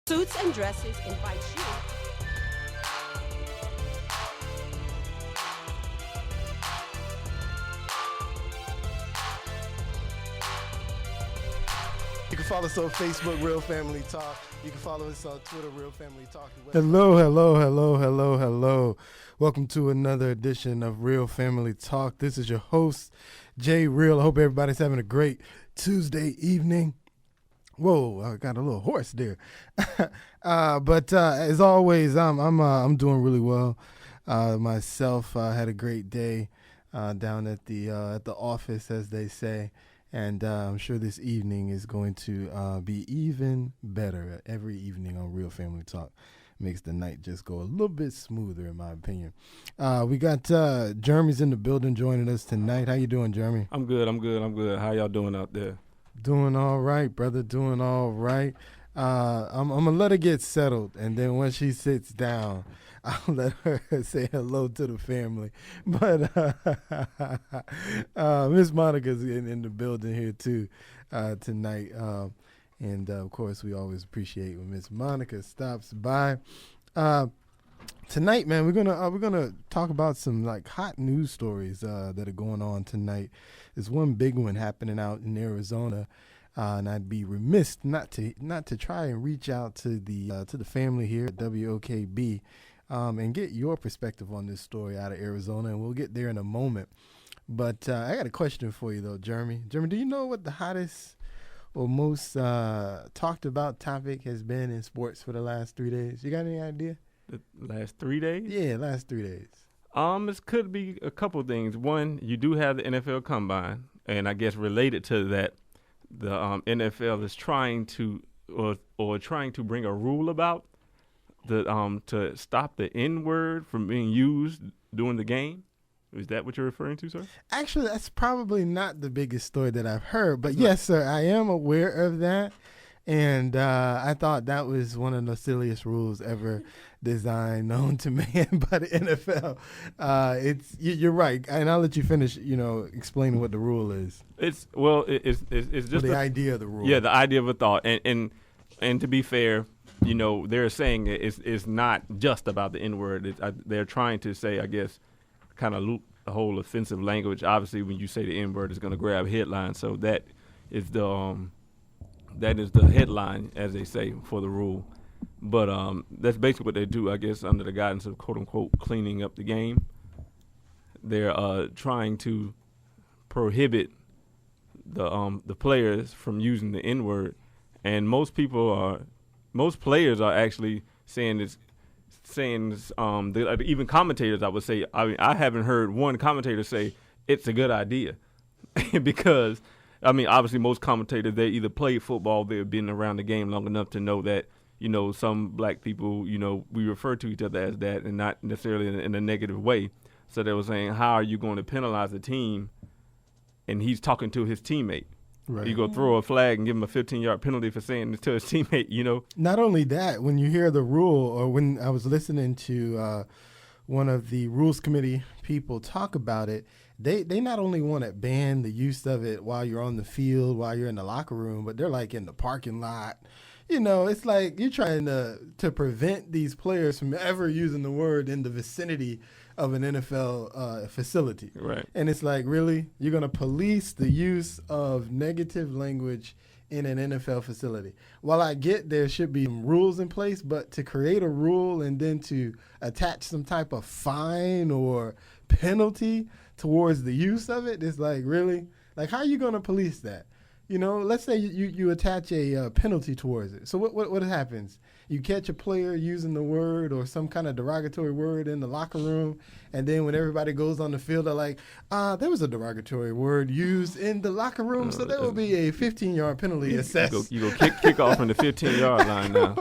Suits and Dresses invites you. You can follow us on Facebook, Real Family Talk. You can follow us on Twitter, Real Family Talk. Hello. Welcome to another edition of Real Family Talk. This is your host, Jay Real. I hope everybody's having a great Tuesday evening. Whoa, I got a little hoarse there. But as always, I'm doing really well. Myself, had a great day down at the office, as they say. And I'm sure this evening is going to be even better. Every evening on Real Family Talk makes the night just go a little bit smoother, in my opinion. We got Jeremy's in the building joining us tonight. How you doing, Jeremy? I'm good. How y'all doing out there? Doing all right, brother. Doing all right. I'm going to let her get settled, and then once she sits down, I'll let her say hello to the family. But Miss Monica's in the building here, too, tonight. And, of course, we always appreciate when Miss Monica stops by. Tonight, man, we're gonna talk about some like hot news stories that are going on tonight. There's one big one happening out in Arizona, and I'd be remiss not to try and reach out to the family here at WOKB and get your perspective on this story out of Arizona, and we'll get there in a moment. But I got a question for you though, Jeremy. Jeremy, do you know what the hottest or most talked about topic has been in sports for the last 3 days? You got any idea? The last 3 days? Yeah, last 3 days. It could be a couple things. One, you do have the NFL Combine, and I guess related to that, the NFL is trying to bring a rule about to stop the N-word from being used during the game. Is that what you're referring to, sir? Actually, that's probably not the biggest story that I've heard, but yes, sir, I am aware of that. And I thought that was one of the silliest rules ever designed, known to man by the NFL. You're right, and I'll let you finish. Explaining what the rule is. It's just the idea of the rule. Yeah, the idea of a thought, and to be fair, they're saying it's not just about the N-word. They're trying to say, I guess, kind of loop the whole offensive language. Obviously, when you say the N-word, it's going to grab headlines. So that is the headline, as they say, for the rule. But that's basically what they do, I guess, under the guidance of quote-unquote cleaning up the game. They're trying to prohibit the players from using the N-word, and most players are actually saying even commentators, I would say. I haven't heard one commentator say it's a good idea because. Obviously, most commentators, they either played football, they've been around the game long enough to know that, some black people, we refer to each other as that and not necessarily in a negative way. So they were saying, how are you going to penalize the team? And he's talking to his teammate. Right. You go throw a flag and give him a 15-yard penalty for saying it to his teammate, Not only that, when you hear the rule, or when I was listening to one of the rules committee people talk about it, They not only want to ban the use of it while you're on the field, while you're in the locker room, but they're like in the parking lot. It's like you're trying to prevent these players from ever using the word in the vicinity of an NFL facility. Right. And it's like, really? You're going to police the use of negative language in an NFL facility? While I get there should be some rules in place, but to create a rule and then to attach some type of fine or penalty towards the use of it, it's like, really? Like, how are you going to police that? Let's say you attach a penalty towards it. So what happens? You catch a player using the word or some kind of derogatory word in the locker room, and then when everybody goes on the field, they're like, there was a derogatory word used in the locker room, so there will be a 15-yard penalty assessed. You go kick off from the 15-yard line now.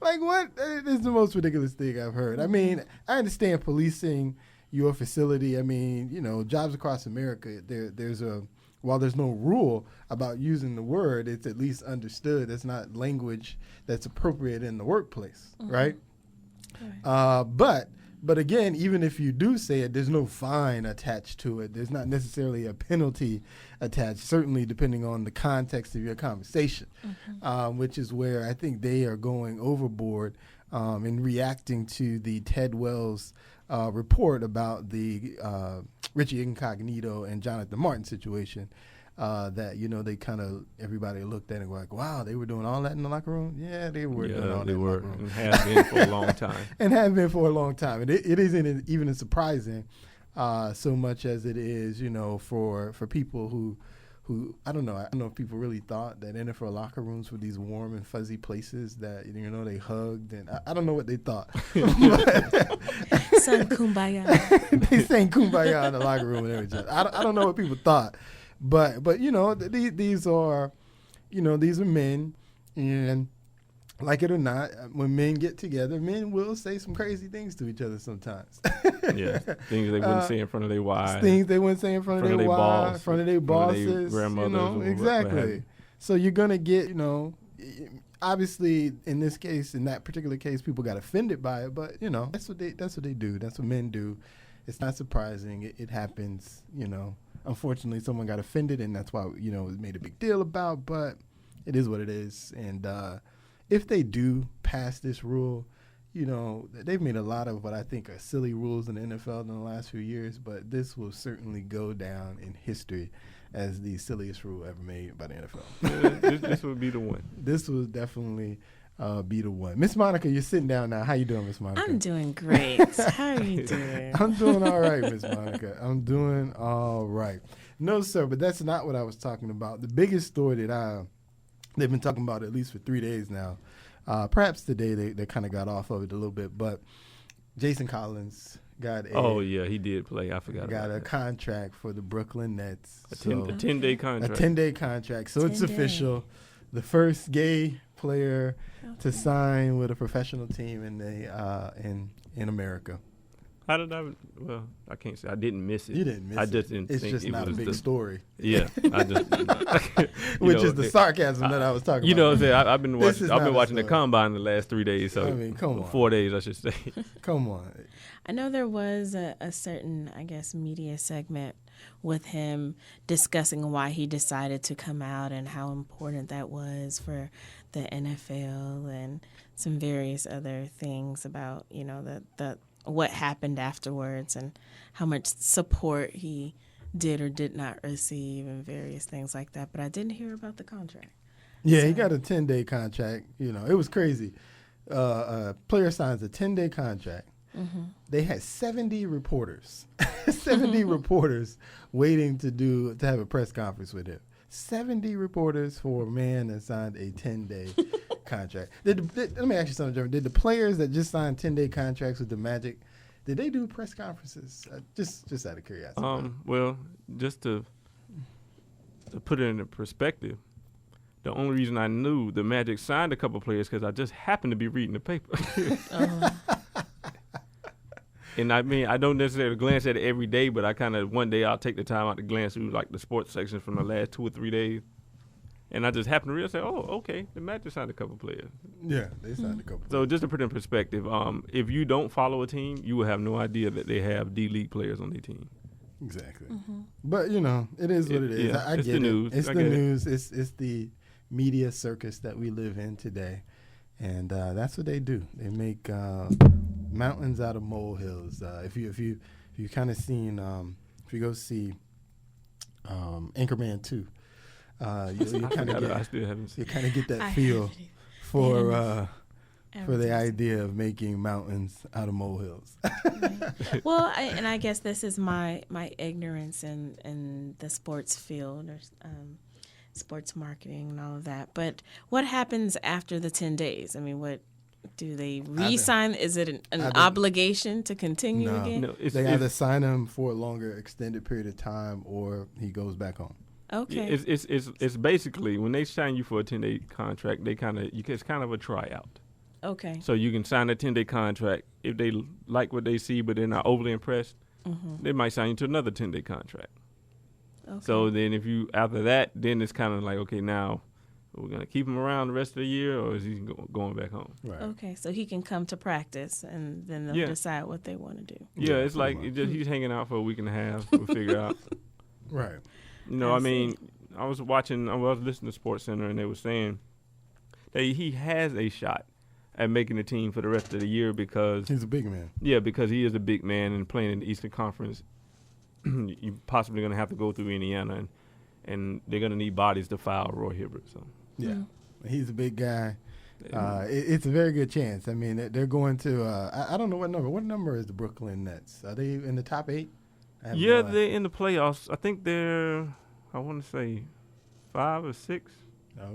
Like, what? It's the most ridiculous thing I've heard. I understand policing your facility. Jobs across America, while there's no rule about using the word, it's at least understood. It's not language that's appropriate in the workplace, right? But But again, even if you do say it, there's no fine attached to it. There's not necessarily a penalty attached, certainly depending on the context of your conversation, which is where I think they are going overboard in reacting to the Ted Wells report about the Richie Incognito and Jonathan Martin situation. That, they kind of, everybody looked at it and were like, wow, they were doing all that in the locker room? Yeah, they were doing all that in the locker room. And have been for a long time. And have been for a long time. And it isn't even as surprising so much as it is, for people who I don't know if people really thought that NFL locker rooms were these warm and fuzzy places that, they hugged. And I don't know what they thought. Sang kumbaya. They sang kumbaya in the locker room and everything. I don't know what people thought. But these are men, and like it or not, when men get together, men will say some crazy things to each other sometimes. Yeah, things they wouldn't say in front of their wives. Things they wouldn't say in front of their wives, in front of their bosses, grandmothers, exactly. So you're gonna get, obviously in this case, in that particular case, people got offended by it, but that's what they do. That's what men do. It's not surprising. It happens. Unfortunately, someone got offended, and that's why it was made a big deal about. But it is what it is. And if they do pass this rule, they've made a lot of what I think are silly rules in the NFL in the last few years. But this will certainly go down in history as the silliest rule ever made by the NFL. This would be the one. This will definitely be the one. Miss Monica, you're sitting down now. How you doing, Miss Monica? I'm doing great. How are you doing? I'm doing all right, Miss Monica. I'm doing all right. No, sir, but that's not what I was talking about. The biggest story that they've been talking about at least for 3 days now. Perhaps today they kind of got off of it a little bit, but Jason Collins got he did play. I forgot about got a contract for the Brooklyn Nets. A 10-day contract. A 10-day contract. So it's official. The first gay player to sign with a professional team in America. How did I? Well, I can't say I didn't miss it. You didn't miss it. I just didn't it's think just it not was a big story. Yeah, I just. Which is the sarcasm that I was talking about. What I'm saying? I've been watching the story. combine the last 3 days. So come on. 4 days, I should say. Come on. I know there was a certain, media segment with him discussing why he decided to come out and how important that was for the NFL and some various other things about, the what happened afterwards and how much support he did or did not receive and various things like that. But I didn't hear about the contract. Yeah, he got a 10-day contract. It was crazy. A player signs a 10-day contract. Mm-hmm. They had 70 reporters, 70 reporters waiting to have a press conference with him. 70 reporters for a man that signed a 10-day contract. Let me ask you something, Jeremy. Did the players that just signed 10-day contracts with the Magic, did they do press conferences? Just out of curiosity. Well, just to put it into perspective, the only reason I knew the Magic signed a couple players because I just happened to be reading the paper. And I mean, I don't necessarily glance at it every day, but I kind of one day I'll take the time out to glance through like the sports section from the last 2 or 3 days. And I just happened to realize, okay, the Magic signed a couple players. Yeah, they signed a couple. So just to put it in perspective, if you don't follow a team, you will have no idea that they have D-League players on their team. Exactly. Mm-hmm. But, it is what it is. Yeah, I it's get the it. news. It's the news. It's the media circus that we live in today. And that's what they do. They make mountains out of molehills. If you kind of seen, if you go see Anchorman 2, you kind of get that feel for the idea of making mountains out of molehills. Well, I guess this is my ignorance in the sports field or sports marketing and all of that. But what happens after the 10 days? I mean, what do they re-sign? Is it an obligation to continue again? No, they either sign him for a longer extended period of time or he goes back home. Okay. It's basically when they sign you for a 10-day contract, it's kind of a tryout. Okay. So you can sign a 10-day contract. If they like what they see but they're not overly impressed, they might sign you to another 10-day contract. Okay. So then after that, then it's kind of like, okay, now Are we going to keep him around the rest of the year, or is he going back home? Right. Okay, so he can come to practice, and then they'll decide what they want to do. Yeah, it's pretty like much. he's hanging out for a week and a half. We'll figure out. Right. You know, I I mean, I was listening to Sports Center, and they were saying that he has a shot at making the team for the rest of the year because He's a big man. Yeah, because he is a big man and playing in the Eastern Conference. You're possibly going to have to go through Indiana, and they're going to need bodies to foul Roy Hibbert. So Yeah. He's a big guy. It's a very good chance. I mean, they're going to, I don't know what number. What number is the Brooklyn Nets? Are they in the top 8? yeah, they're in the playoffs. I think they're, I want to say 5 or 6.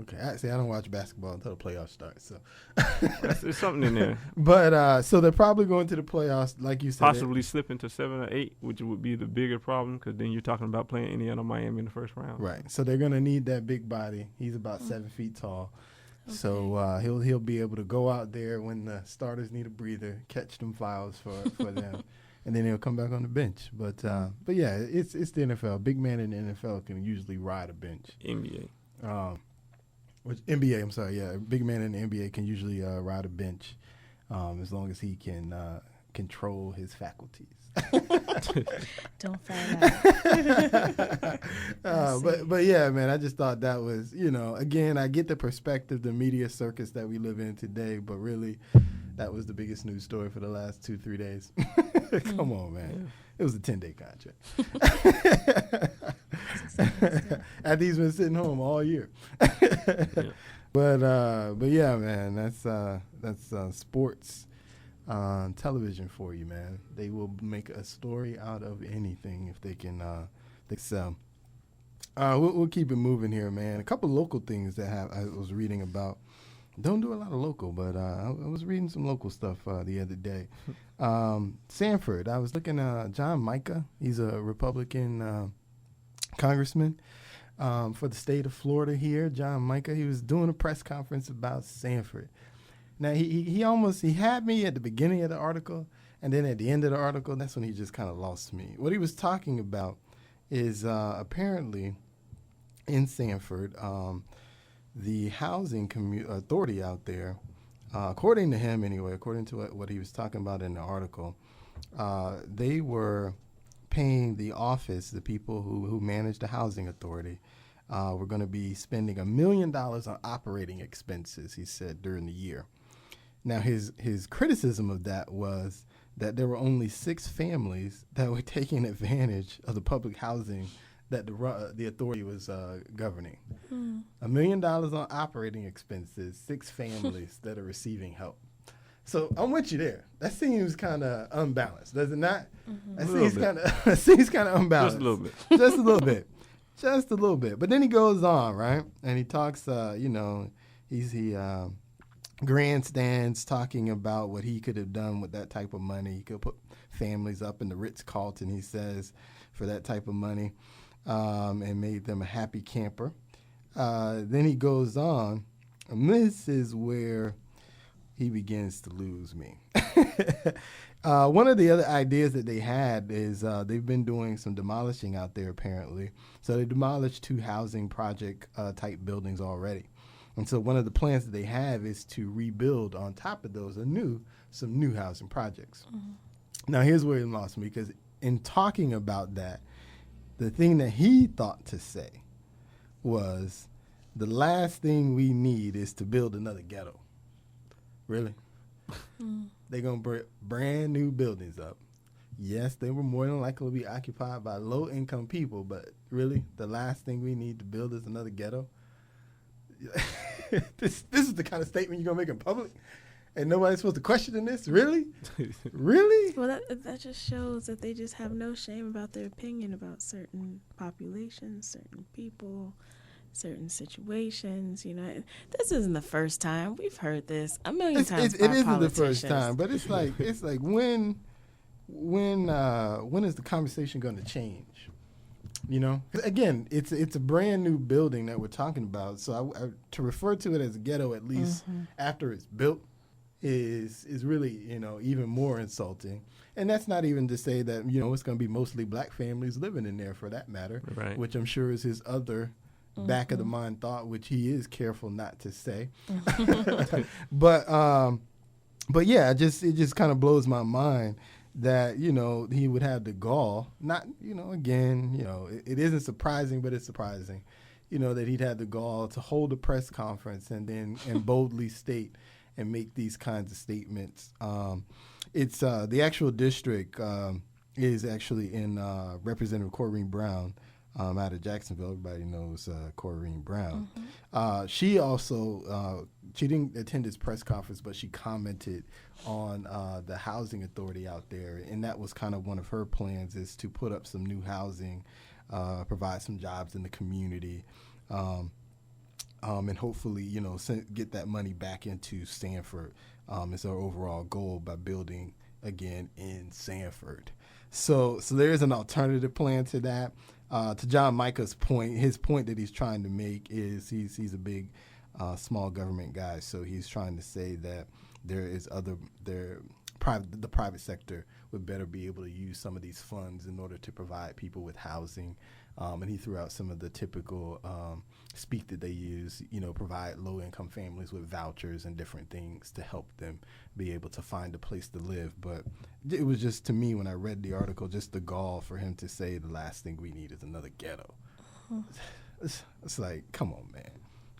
Okay. I don't watch basketball until the playoffs start. So There's something in there. But so they're probably going to the playoffs, like you said. Possibly slip into 7 or 8, which would be the bigger problem because then you're talking about playing Indiana, Miami in the first round. Right. So they're going to need that big body. He's about 7 feet tall. Okay. So he'll be able to go out there when the starters need a breather, catch them fouls for them, and then he'll come back on the bench. But yeah, it's the NFL. Big man in the NFL can usually ride a bench. NBA. NBA, I'm sorry, yeah. Big man in the NBA can usually ride a bench as long as he can control his faculties. Don't find out. But yeah, man, I just thought that was, again, I get the perspective, the media circus that we live in today, but really that was the biggest news story for the last 2-3 days. Come on, man. Yeah. It was a 10-day contract. After he's been sitting home all year. Yeah. But yeah, man, that's sports television for you, man. They will make a story out of anything if they can sell. We'll keep it moving here, man. A couple local things that I was reading about. Don't do a lot of local, but I was reading some local stuff the other day. Sanford, I was looking at John Micah. He's a Republican congressman for the state of Florida here. John Micah, he was doing a press conference about Sanford. Now, he had me at the beginning of the article, and then at the end of the article, that's when he just kind of lost me. What he was talking about is apparently in Sanford, the housing authority out there, according to him anyway, according to what he was talking about in the article, they were paying the office, the people who manage the housing authority, were going to be spending $1 million on operating expenses, he said, during the year. Now, his criticism of that was that there were only 6 families that were taking advantage of the public housing that the authority was governing. $1 million on operating expenses, 6 families that are receiving help. So I'm with you there. That seems kind of unbalanced, does it not? Mm-hmm. That seems kind of unbalanced. Just a little bit. Just a little bit. Just a little bit. But then he goes on, right? And he talks, he grandstands talking about what he could have done with that type of money. He could put families up in the Ritz-Carlton, he says, for that type of money, and made them a happy camper. Then he goes on, and this is where he begins to lose me. One of the other ideas that they had is they've been doing some demolishing out there, apparently. So they demolished 2 housing project type buildings already. And so one of the plans that they have is to rebuild on top of those some new housing projects. Mm-hmm. Now, here's where he lost me, because in talking about that, the thing that he thought to say was, the last thing we need is to build another ghetto. Really? They're going to bring brand new buildings up. Yes, they were more than likely to be occupied by low-income people, but really, the last thing we need to build is another ghetto? This is the kind of statement you're going to make in public? And nobody's supposed to question this? Really? Really? Well, that just shows that they just have no shame about their opinion about certain populations, certain people, certain situations. This isn't the first time. We've heard this a million times. It isn't the first time, but it's like when is the conversation going to change? Again, it's a brand new building that we're talking about. So to refer to it as a ghetto, at least after it's built, is really even more insulting. And that's not even to say that it's going to be mostly black families living in there, for that matter, right. Which I'm sure is his other back of the mind thought, which he is careful not to say. But yeah, it just kind of blows my mind that, you know, he would have the gall, not, you know, again, you know, it isn't surprising, but it's surprising, you know, that he'd had the gall to hold a press conference and boldly state and make these kinds of statements. It's the actual district is actually in Representative Corrine Brown out of Jacksonville. Everybody knows Corrine Brown. She also, she didn't attend his press conference, but she commented on the housing authority out there. And that was kind of one of her plans, is to put up some new housing, provide some jobs in the community, and hopefully, you know, get that money back into Sanford. Is our overall goal by building again in Sanford. So there is an alternative plan to that. To John Micah's point, his point that he's trying to make is he's a big small government guy. So he's trying to say that the private sector would better be able to use some of these funds in order to provide people with housing. And he threw out some of the typical speak that they use, you know, provide low-income families with vouchers and different things to help them be able to find a place to live. But it was just, to me, when I read the article, just the gall for him to say the last thing we need is another ghetto. It's like, come on, man.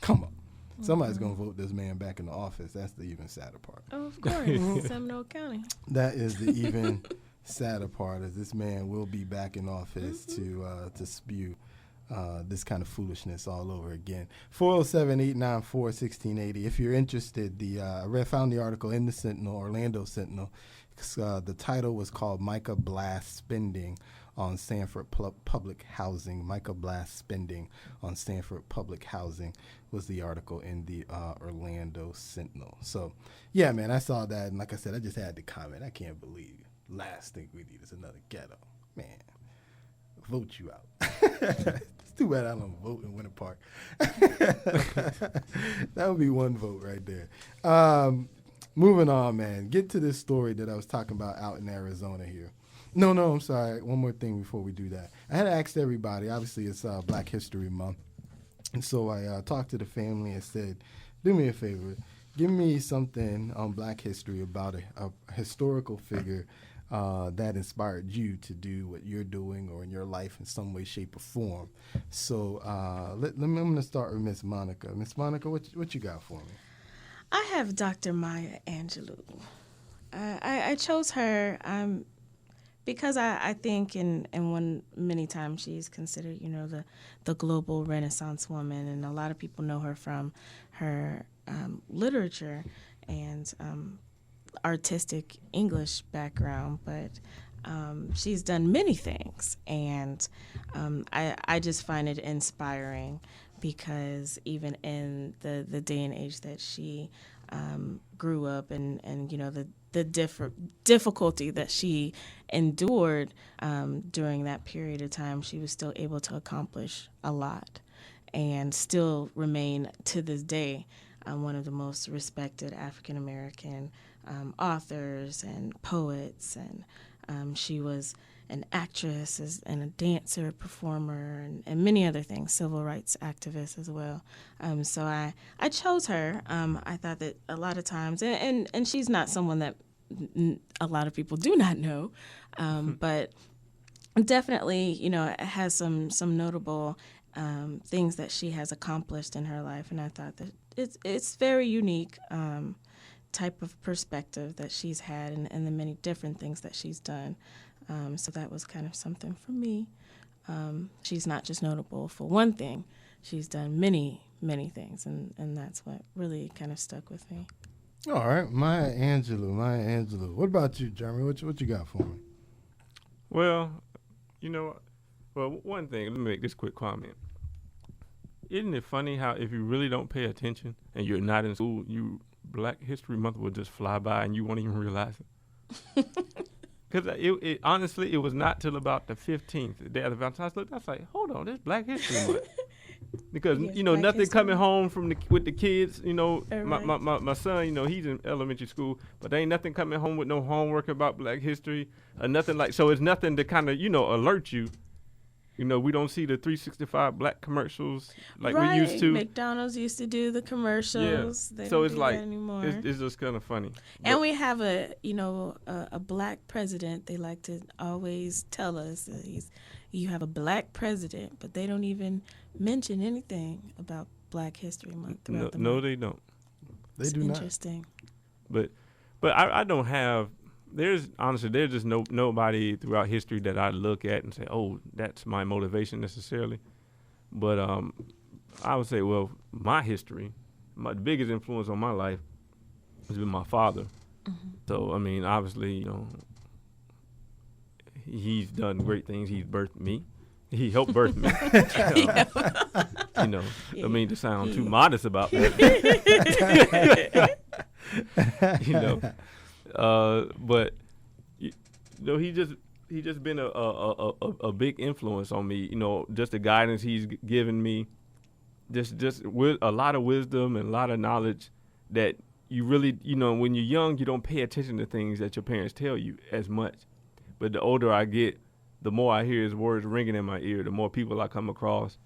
Come on. Somebody's going to vote this man back in the office. That's the even sadder part. Oh, of course. Seminole County. That is the even sadder part, is this man will be back in office to spew this kind of foolishness all over again. 407-894-1680. If you're interested, I found the article in the Sentinel, Orlando Sentinel. The title was called Micah Blasts Spending on Sanford Public Housing. Micah Blasts Spending on Sanford Public Housing was the article in the Orlando Sentinel. So, yeah, man, I saw that, and like I said, I just had to comment. I can't believe last thing we need is another ghetto. Man, vote you out. It's too bad I don't vote in Winter Park. That would be one vote right there. Moving on, man. Get to this story that I was talking about out in Arizona here. No, I'm sorry. One more thing before we do that. I had asked everybody. Obviously, it's Black History Month. And so I talked to the family and said, do me a favor. Give me something on Black history about a historical figure that inspired you to do what you're doing or in your life in some way, shape, or form. So I'm going to start with Miss Monica. Miss Monica, what you got for me? I have Dr. Maya Angelou. I chose her because I think, many times she's considered, you know, the global Renaissance woman, and a lot of people know her from her literature and artistic English background, but she's done many things, and I just find it inspiring, because even in the day and age that she grew up, and you know, the difficulty that she endured during that period of time, she was still able to accomplish a lot and still remain to this day one of the most respected African American authors and poets. And she was an actress and a dancer, performer, and many other things, civil rights activist as well. So I chose her. I thought that a lot of times, and she's not someone that a lot of people do not know, but definitely, you know, it has some notable things that she has accomplished in her life, and I thought that it's very unique type of perspective that she's had, and the many different things that she's done. So that was kind of something for me. She's not just notable for one thing. She's done many, many things, and that's what really kind of stuck with me. All right, Maya Angelou. What about you, Jeremy? What you got for me? Well, you know, one thing, let me make this quick comment. Isn't it funny how if you really don't pay attention and you're not in school, Black History Month will just fly by and you won't even realize it? Because it honestly, it was not till about the 15th, the day of the Valentine's. I was like, hold on, this Black History Month. Because, Yes, you know, Black nothing History coming home with the kids, you know, Right. my son, you know, he's in elementary school, but there ain't nothing coming home with no homework about Black history or nothing like, so it's nothing to kind of, you know, alert you You know, we don't see the 365 black commercials like right. we used to. McDonald's used to do the commercials. Yeah. They So don't it's do like that anymore. it's just kind of funny. And we have a black president. They like to always tell us you have a black president, but they don't even mention anything about Black History Month throughout the month. No, they don't. They do not. Interesting. But I don't have. There's just nobody throughout history that I look at and say, oh, that's my motivation necessarily. But I would say, well, my history, the biggest influence on my life has been my father. Mm-hmm. So I mean, obviously, you know, he's done great things. He's birthed me. He helped birth me. You know, I mean, to sound too modest about that. You know, but you know, he just been a big influence on me. You know, just the guidance he's given me, just with a lot of wisdom and a lot of knowledge that you really, you know, when you're young, you don't pay attention to things that your parents tell you as much. But the older I get, the more I hear his words ringing in my ear, the more people I come across,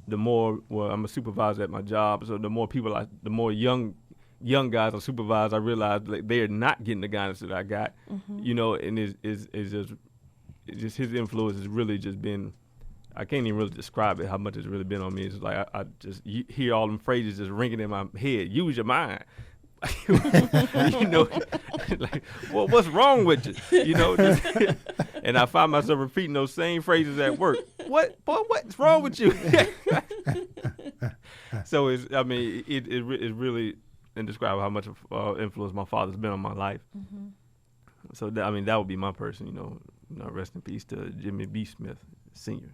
the more, well, I'm a supervisor at my job, so the more young guys I supervise, I realize like they are not getting the guidance that I got, you know, and it's just his influence has really just been, I can't even really describe it, how much it's really been on me. It's like I just hear all them phrases just ringing in my head. Use your mind. You know, like, well, what's wrong with you? You know, and I find myself repeating those same phrases at work. What's wrong with you? So it's really indescribable how much influence my father's been on my life. Mm-hmm. So that would be my person. You know, rest in peace to Jimmy B. Smith Sr.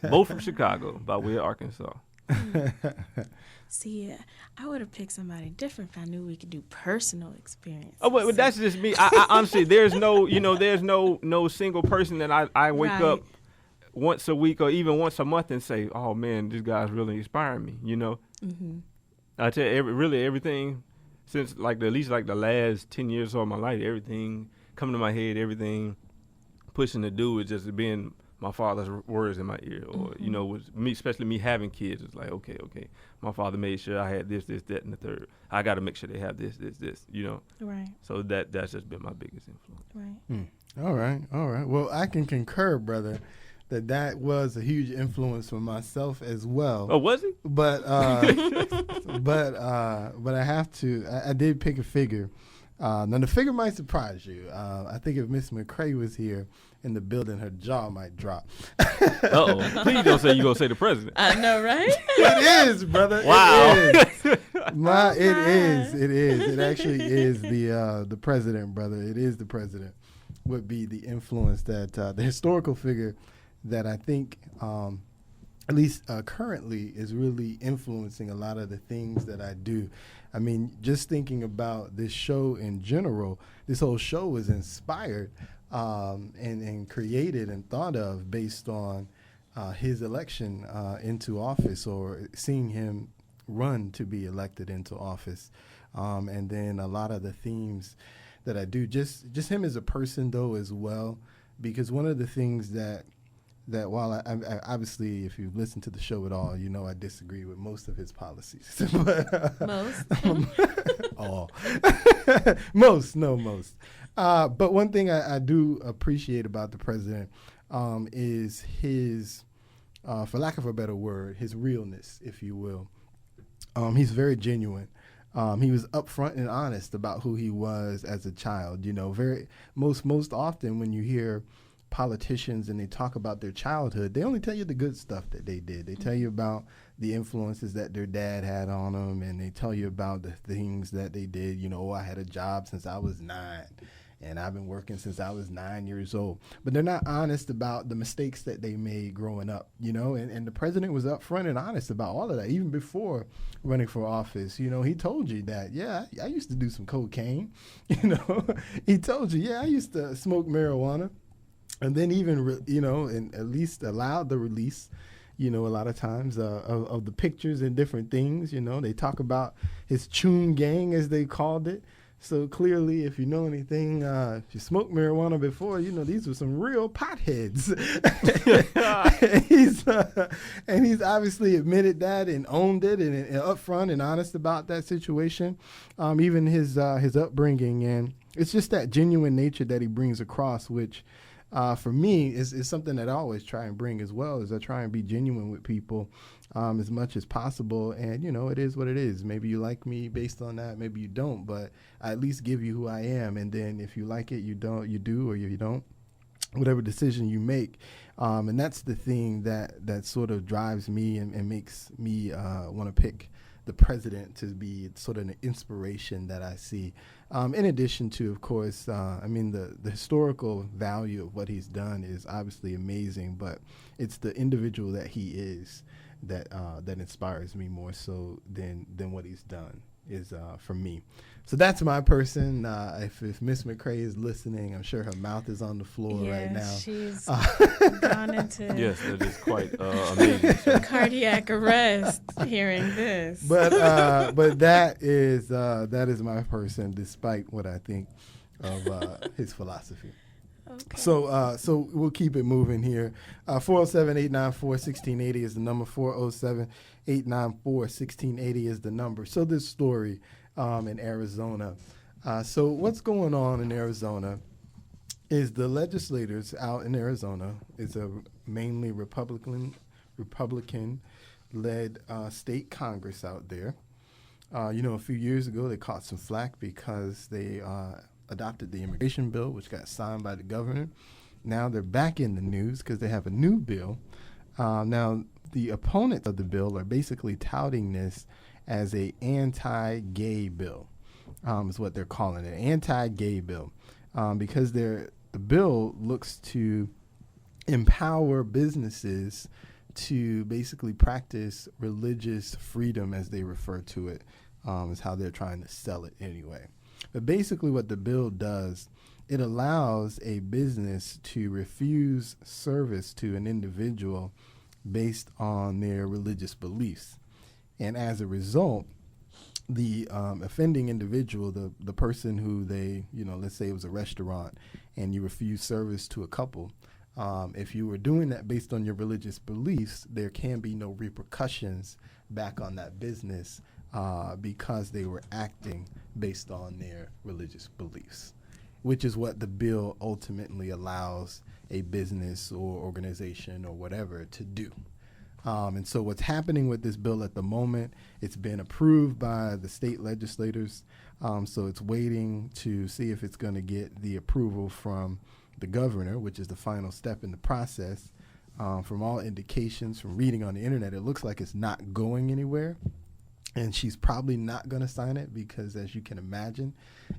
Both from Chicago, by way of Arkansas. See, I would have picked somebody different if I knew we could do personal experience. Oh, but that's just me. I honestly, there's no single person that I wake up once a week or even once a month and say, oh man, this guy's really inspiring me. You know, I tell you, everything since at least the last 10 years of my life, everything coming to my head, everything pushing to do is just being my father's words in my ear, or you know, with me, especially me having kids. It's like, okay, my father made sure I had this, that, and the third. I got to make sure they have this, you know. Right. So that's just been my biggest influence. Right. All right. Well, I can concur, brother, that was a huge influence for myself as well. Oh, was it? But but I have to. I did pick a figure. Now the figure might surprise you. I think if Miss McCray was here in the building, her jaw might drop. Uh-oh. Please don't say you're going to say the president. I know, right? It is, brother. Wow. It is. It is. It actually is the president, brother. It is the president. Would be the influence that the historical figure that I think at least currently is really influencing a lot of the things that I do. I mean, just thinking about this show in general, this whole show was inspired and created and thought of based on his election into office, or seeing him run to be elected into office. And then a lot of the themes that I do, just him as a person though as well, because one of the things that while I obviously, if you listen to the show at all, you know I disagree with most of his policies. Most? All. Most. But one thing I do appreciate about the president is his, for lack of a better word, his realness, if you will. He's very genuine. He was upfront and honest about who he was as a child. You know, most often when you hear politicians and they talk about their childhood, they only tell you the good stuff that they did. They tell you about the influences that their dad had on them, and they tell you about the things that they did. You know, I had a job since I was 9, and I've been working since I was 9 years old. But they're not honest about the mistakes that they made growing up, you know, and the president was upfront and honest about all of that, even before running for office. You know, he told you that, yeah, I used to do some cocaine, you know. He told you, yeah, I used to smoke marijuana. And then even, you know, and at least allowed the release, you know, a lot of times of the pictures and different things. You know, they talk about his Choon gang, as they called it. So clearly, if you know anything, if you smoked marijuana before, you know these were some real potheads. And he's obviously admitted that and owned it and upfront and honest about that situation, even his upbringing, and it's just that genuine nature that he brings across, which for me is something that I always try and bring as well. Is I try and be genuine with people as much as possible, and you know it is what it is. Maybe you like me based on that, maybe you don't, but I at least give you who I am, and then if you like it, you do, or you don't, whatever decision you make. And that's the thing that sort of drives me and makes me want to pick the president to be sort of an inspiration that I see. In addition to, of course, I mean, the historical value of what he's done is obviously amazing, but it's the individual that he is that inspires me more so than what he's done is for me. So that's my person. If Miss McCrae is listening, I'm sure her mouth is on the floor right now. She's gone into Yes, that is quite amazing. cardiac arrest hearing this. But that is my person, despite what I think of his philosophy. Okay. So we'll keep it moving here. 407-894-1680 is the number. 407-894-1680 is the number. So this story in Arizona. So what's going on in Arizona is the legislators out in Arizona. It's a mainly Republican-led state Congress out there. A few years ago they caught some flack because they adopted the immigration bill, which got signed by the governor. Now they're back in the news because they have a new bill. Now the opponents of the bill are basically touting this as a anti-gay bill, is what they're calling it, anti-gay bill, because the bill looks to empower businesses to basically practice religious freedom, as they refer to it, is how they're trying to sell it anyway. But basically what the bill does, it allows a business to refuse service to an individual based on their religious beliefs. And as a result, the offending individual, the person who they, let's say it was a restaurant and you refuse service to a couple, if you were doing that based on your religious beliefs, there can be no repercussions back on that business because they were acting based on their religious beliefs, which is what the bill ultimately allows a business or organization or whatever to do. And so what's happening with this bill at the moment, it's been approved by the state legislators, so it's waiting to see if it's going to get the approval from the governor, which is the final step in the process. From all indications, from reading on the internet, it looks like it's not going anywhere. And she's probably not going to sign it because, as you can imagine,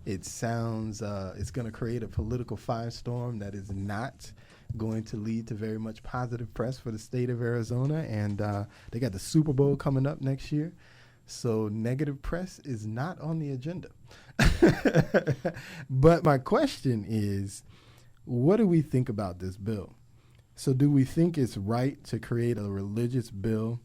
it sounds it's going to create a political firestorm that is not going to lead to very much positive press for the state of Arizona. And they got the Super Bowl coming up next year. So negative press is not on the agenda. But my question is, what do we think about this bill? So do we think it's right to create a religious bill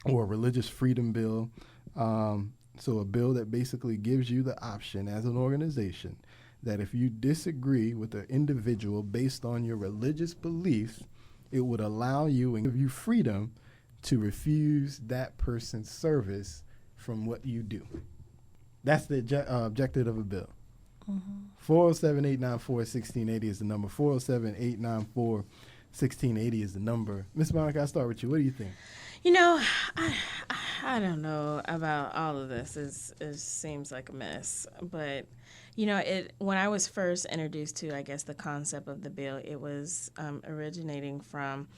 or a religious freedom bill? So a bill that basically gives you the option as an organization that if you disagree with an individual based on your religious beliefs, it would allow you and give you freedom to refuse that person's service from what you do. That's the objective of a bill. 407-894-1680 is the number. 407-894-1680 is the number. Ms. Monica, I'll start with you. What do you think? I don't know about all of this. It seems like a mess. But, when I was first introduced to, I guess, the concept of the bill, it was originating from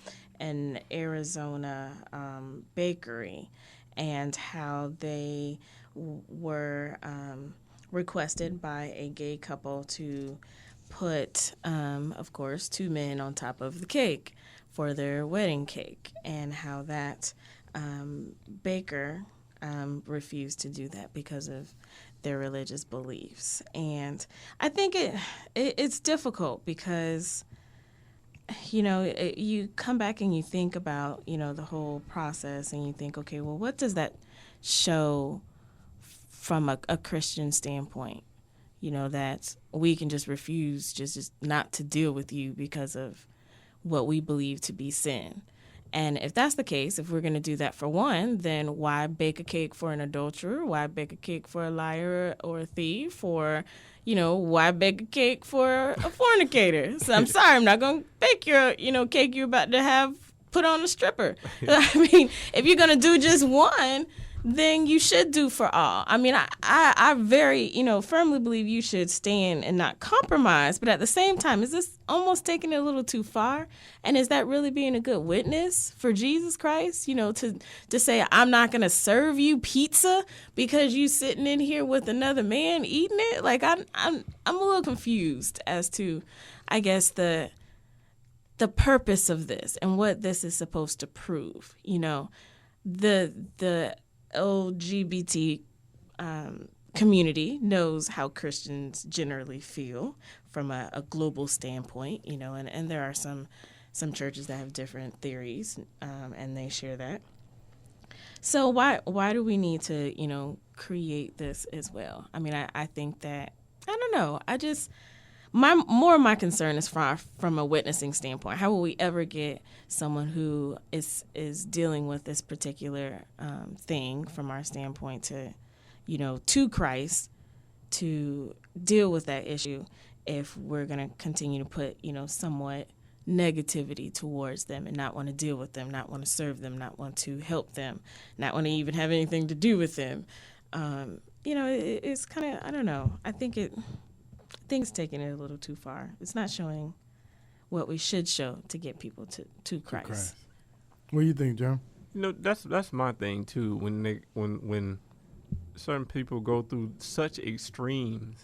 an Arizona bakery and how they were requested by a gay couple to put, of course, two men on top of the cake for their wedding cake, and how that baker refused to do that because of their religious beliefs. And I think it's difficult because, you come back and you think about, the whole process, and you think, okay, well, what does that show from a Christian standpoint? that we can just refuse just not to deal with you because of what we believe to be sin. And if that's the case, if we're going to do that for one, then why bake a cake for an adulterer? Why bake a cake for a liar or a thief? Or, why bake a cake for a fornicator? So I'm sorry, I'm not going to bake your, cake you're about to have put on a stripper. I mean, if you're going to do just one, then you should do for all. I mean, I very, firmly believe you should stand and not compromise. But at the same time, is this almost taking it a little too far? And is that really being a good witness for Jesus Christ? To say, I'm not going to serve you pizza because you sitting in here with another man eating it? Like, I'm a little confused as to, I guess, the purpose of this and what this is supposed to prove. The LGBT community knows how Christians generally feel from a global standpoint, and there are some churches that have different theories, and they share that. So why do we need to, create this as well? I mean, I think that, I don't know, my concern is from a witnessing standpoint. How will we ever get someone who is dealing with this particular thing from our standpoint to Christ to deal with that issue if we're going to continue to put, somewhat negativity towards them and not want to deal with them, not want to serve them, not want to help them, not want to even have anything to do with them? It's kind of, I don't know. I think it's taking it a little too far. It's not showing what we should show to get people to Christ. What do you think, John? That's my thing too. When certain people go through such extremes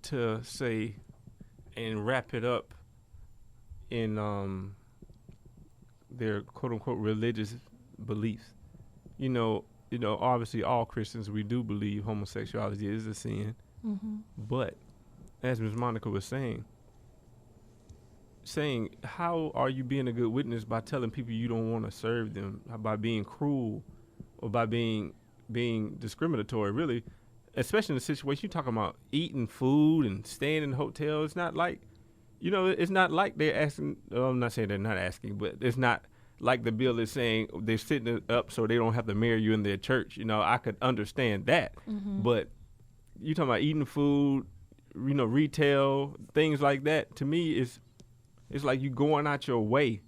to say and wrap it up in their quote unquote religious beliefs. Obviously all Christians, we do believe homosexuality is a sin. Mm-hmm. But as Ms. Monica was saying, how are you being a good witness by telling people you don't want to serve them, by being cruel or by being discriminatory, really, especially in a situation you're talking about eating food and staying in hotels. It's not like, it's not like they're asking, I'm not saying they're not asking, but it's not like the bill is saying they're sitting up so they don't have to marry you in their church. I could understand that. Mm-hmm. But you talking about eating food, retail, things like that. To me, it's like you going out your way,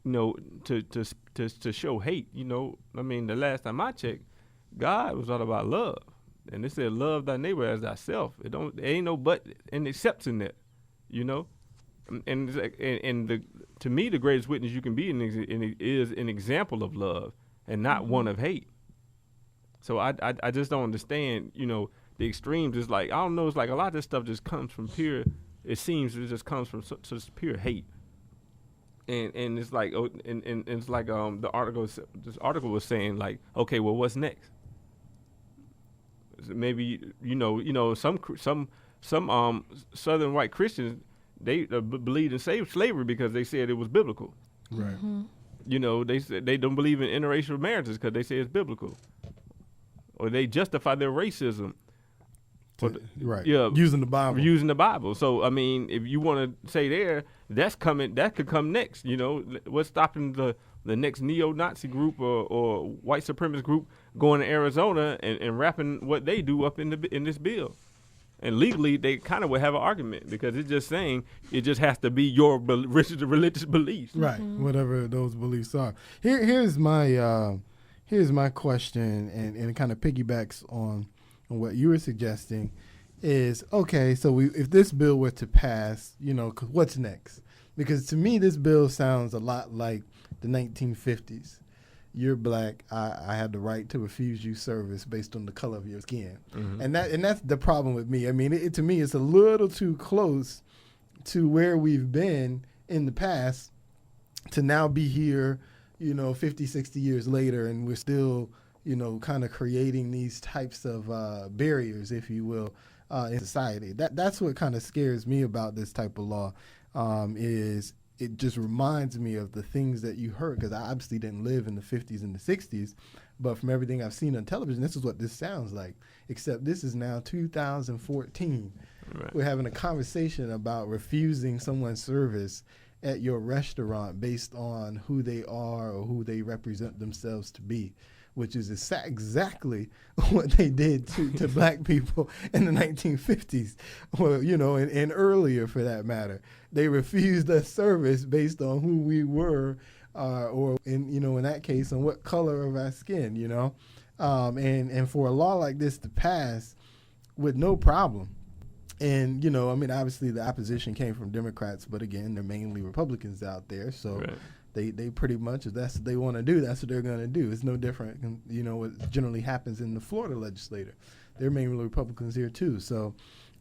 to show hate. I mean, the last time I checked, God was all about love, and it said, "Love thy neighbor as thyself." There ain't no but and excepts in that, And to me, the greatest witness you can be is an example of love and not mm-hmm. one of hate. So I just don't understand, the extremes. Is like, I don't know, it's like a lot of this stuff just comes from pure, it seems it just comes from just pure hate. And it's like, and it's like this article was saying, like, okay, well, what's next? Maybe, some Southern white Christians, they believed in slavery because they said it was biblical. Right. Mm-hmm. They said they don't believe in interracial marriages because they say it's biblical. Or they justify their racism. Right. Yeah. Using the Bible. Using the Bible. So, I mean, if you want to say that could come next. What's stopping the next neo-Nazi group or white supremacist group going to Arizona and wrapping what they do up in this bill? And legally, they kind of would have an argument because it's just saying it just has to be your religious beliefs. Right. Mm-hmm. Whatever those beliefs are. Here's my question, and it kind of piggybacks on what you were suggesting. Is okay. So if this bill were to pass, what's next? Because to me, this bill sounds a lot like the 1950s. You're black. I have the right to refuse you service based on the color of your skin, mm-hmm. and that's the problem with me. I mean, to me, it's a little too close to where we've been in the past to now be here, 50, 60 years later, and we're still, kind of creating these types of barriers, if you will, in society. That's what kind of scares me about this type of law, is it just reminds me of the things that you heard, because I obviously didn't live in the 50s and the 60s, but from everything I've seen on television, this is what this sounds like. Except this is now 2014. Right. We're having a conversation about refusing someone's service at your restaurant based on who they are or who they represent themselves to be, which is exactly what they did to black people in the 1950s, or, and earlier for that matter. They refused us service based on who we were, or in that case, on what color of our skin, and for a law like this to pass with no problem. And, obviously the opposition came from Democrats, but again, they're mainly Republicans out there. So Right. they pretty much, if that's what they want to do, that's what they're going to do. It's no different, what generally happens in the Florida legislature. They're mainly Republicans here too. So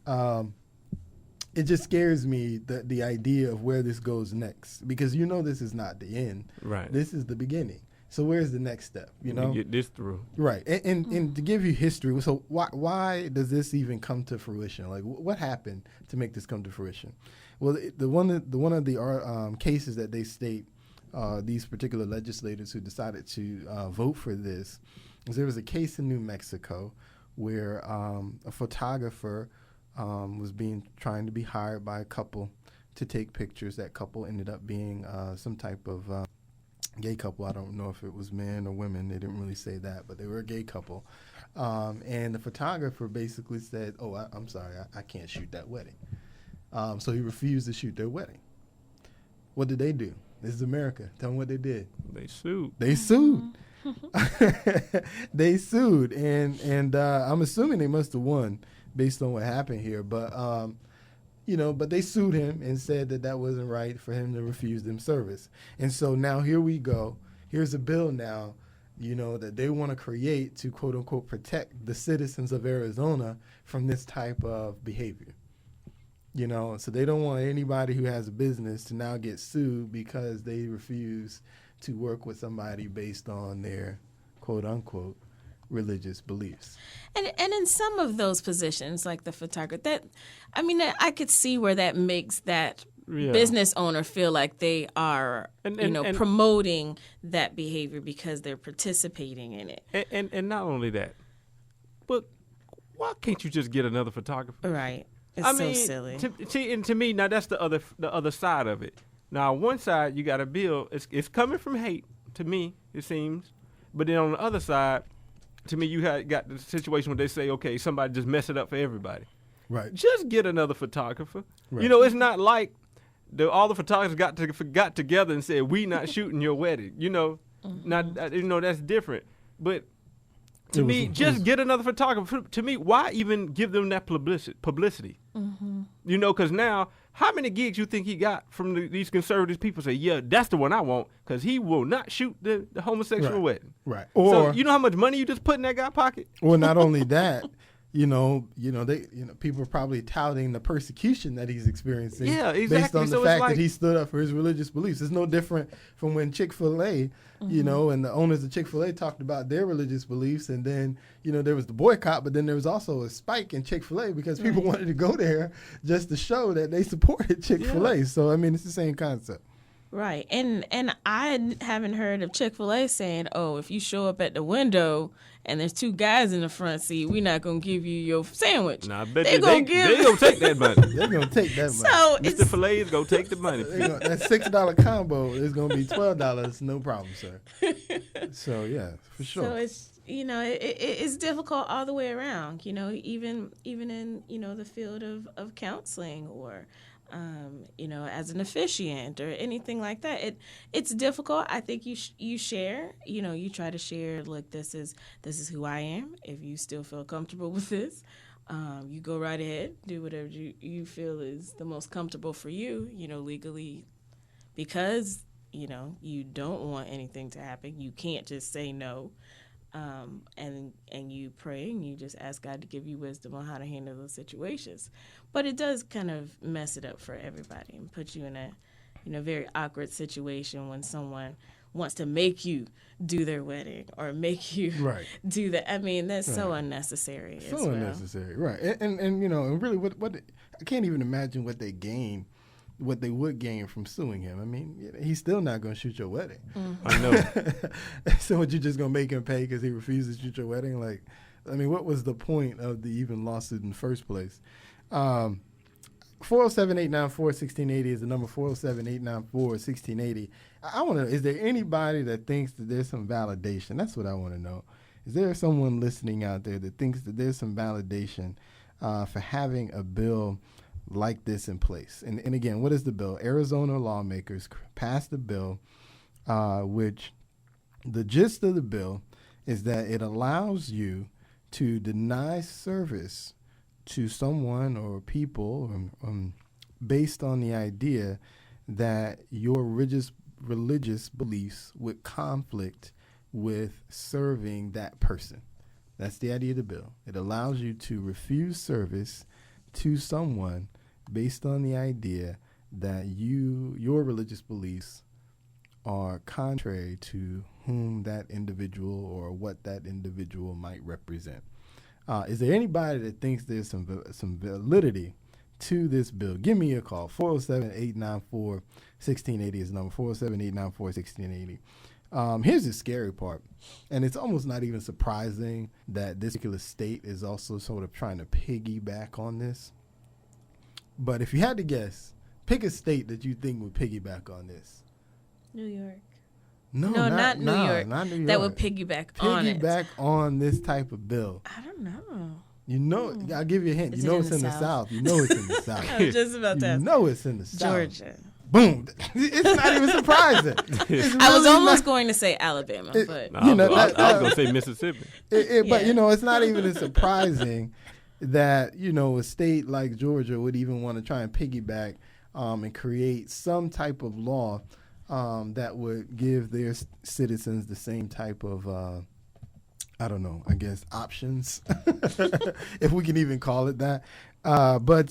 it just scares me that the idea of where this goes next, because this is not the end. Right. This is the beginning. So where's the next step? Get this through. Right. And to give you history, so why does this even come to fruition? Like, what happened to make this come to fruition? Well, one of the cases that they state, these particular legislators who decided to vote for this, is there was a case in New Mexico where a photographer was trying to be hired by a couple to take pictures. That couple ended up being some type of gay couple. I don't know if it was men or women. They didn't really say that, but they were a gay couple. And the photographer basically said, I'm sorry, I can't shoot that wedding. So he refused to shoot their wedding. What did they do? This is America. Tell them what they did. They sued. They sued. They sued. And I'm assuming they must have won based on what happened here. But but they sued him and said that wasn't right for him to refuse them service. And so now here we go. Here's a bill now, that they want to create to, quote unquote, protect the citizens of Arizona from this type of behavior. So they don't want anybody who has a business to now get sued because they refuse to work with somebody based on their, quote unquote, religious beliefs. And in some of those positions, like the photographer, I could see where that makes that business owner feel like they are, and promoting that behavior because they're participating in it. And not only that, but why can't you just get another photographer? Right. It's silly. To me, now that's the other side of it. Now, on one side, you got a bill. It's coming from hate, to me, it seems. But then on the other side, to me, you got the situation where they say, okay, somebody just mess it up for everybody. Right. Just get another photographer. Right. It's not like all the photographers got together and said, we not shooting your wedding. Now, that's different. But to me, just get another photographer. To me, why even give them that publicity? Mm-hmm. Because now, how many gigs you think he got from these conservative people say, yeah, that's the one I want, because he will not shoot the homosexual wedding. Right. Or so you know how much money you just put in that guy's pocket? Well, not only that, people are probably touting the persecution that he's experiencing. Yeah, exactly. Based on the fact that he stood up for his religious beliefs. It's no different from when Chick-fil-A, and the owners of Chick-fil-A talked about their religious beliefs, and then, there was the boycott, but then there was also a spike in Chick-fil-A because people wanted to go there just to show that they supported Chick-fil-A. Yeah. So, it's the same concept. Right. And I haven't heard of Chick-fil-A saying, if you show up at the window and there's two guys in the front seat, we're not going to give you your sandwich. Nah, I bet they're going to take that money. They're going to take that money. So Mr. Filet is going to take the money. That $6 combo is going to be $12. No problem, sir. So, yeah, for sure. So it's, it's difficult all the way around, even in, the field of counseling or as an officiant or anything like that. It's difficult. I think you share, you try to share, look, this is who I am. If you still feel comfortable with this, you go right ahead, do whatever you feel is the most comfortable for you, legally, because, you don't want anything to happen. You can't just say no. And you pray and you just ask God to give you wisdom on how to handle those situations. But it does kind of mess it up for everybody and put you in a very awkward situation when someone wants to make you do their wedding or make you do that. That's so unnecessary. So unnecessary, right? And really, what I can't even imagine what they gain what they would gain from suing him. I mean, he's still not going to shoot your wedding. I know. So what, you just going to make him pay because he refuses to shoot your wedding? Like, I mean, what was the point of the even lawsuit in the first place? 407-894-1680 is the number. 407-894-1680. I want to know, is there anybody that thinks that there's some validation? That's what I want to know. Is there someone listening out there that thinks that there's some validation for having a bill like this in place? And again, what is the bill? Arizona lawmakers passed a bill which the gist of the bill is that it allows you to deny service to someone or people based on the idea that your religious beliefs would conflict with serving that person. That's the idea of the bill. It allows you to refuse service to someone based on the idea that your religious beliefs are contrary to whom that individual or what that individual might represent. Is there anybody that thinks there's some validity to this bill? Give me a call. 407-894-1680 is the number. 407-894-1680. Here's the scary part, and it's almost not even surprising that this particular state is also sort of trying to piggyback on this. But if you had to guess, pick a state that you think would piggyback on this. New York. No, not New York. Not New York. That would piggyback on it. Piggyback on this type of bill. I don't know. You know, I'll give you a hint. Is you know it it's in the South. You know it's in the South. I was just about to You ask. know it's in the South. Georgia. Boom. It's not even surprising. I was almost going to say Alabama, but No, You know, I was that- going to say Mississippi. But, Yeah. you know, it's not even as surprising that, you know, a state like Georgia would even want to try and piggyback and create some type of law that would give their citizens the same type of, I don't know, I guess, options, if we can even call it that. But